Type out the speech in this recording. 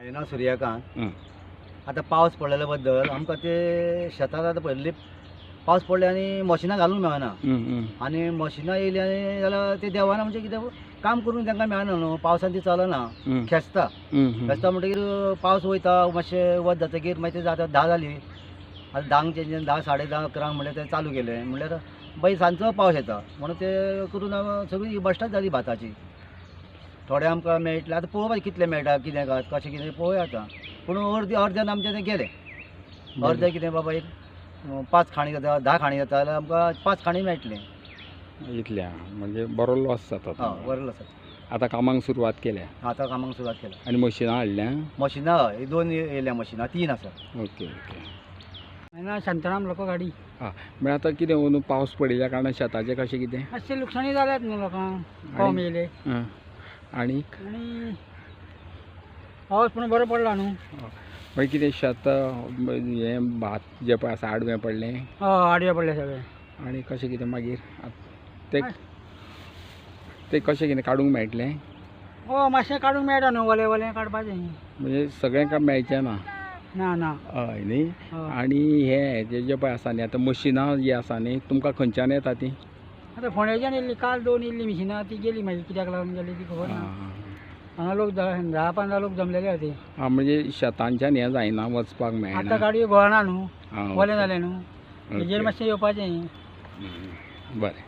हांवें नांव सुर्यकांत. हं. आतां पावस पडलेल्या बद्दल आमकां ते शेतांत आतां पयली पावस पडले आनी मशिनां घालूंक मेळना. आनी मशिनां येयलीं आनी जाल्यार ते देवाना म्हणजे कितें काम करूंक तांकां मेळना न्हू, पावसान ती चलना, खेचता. खेचता म्हणटकीर पावस वयता, मातशें वत जातकीर मागीर ते जाता 10 जालीं. आतां 10 चेंजीन 10 10:30 11 म्हणल्यार ते चालू केलें. म्हणल्यार बाई सांजचो पावस येता म्हणून ते करून सगळीं बश्टाच जाली भाताची. थोडे आमकां मेळटले, आतां पळोवपाचें कितलें मेळटा, कितें काय कशें कितें पळोवया आतां. पूण अर्द्यान आमचें तें गेलें. अर्दें कितें बाबा एक 5 खाणी जाता, 10 खाणी जाता जाल्यार आमकां 5 खाणी मेळटलें. इतल्या म्हणजे बरो लॉस जाता. हय, बरें आसा. आतां कामाक सुरवात केल्या आतां कामाक सुरवात केल्या. आनी मशिनां हाडल्या. मशिनां हय 2 येयल्या मशिनां, 3 आसा. Okay okay. हांगा शांताराम लोक गाडी आं म्हणजे आतां कितें अंदू पावस पडिल्ल्या कारणान शेताचें कशें कितें? मातशे लुकसाणी जाल्यात न्हू लोकांक, कम येयले आनीक आनी पावस पूण बरो पडला न्हू. मागीर कितें शेत हें भात जें पळय आसा आडवें पडलें आडवे पडले सगळे. आनी कशें कितें मागीर तें कशें कितें काडूंक मेळटलें? मातशें काडूंक मेळटा न्हू, वलें वलें काडपाचें. म्हणजे सगळ्यांक मेळचें ना. ना ना. हय न्ही. हय. आनी हें जें पळय आसा न्ही आतां मशिनां जीं आसा न्ही तुमकां खंयच्यान येता तीं? आतां फोंड्याच्यान येयल्ली, काल 2 येयल्ली मिशिनां, ती गेली मागीर कित्याक लागून गेली ती खबर ना. हांगा लोक 10-15 लोक जमलेले होते. म्हणजे शेतांच्यान हें जायना वचपाक मेळना. आतां गाडयो घोळना न्हू, आं, वलें ओके. जालें न्हू, हेजेर मातशें येवपाचें. बरें.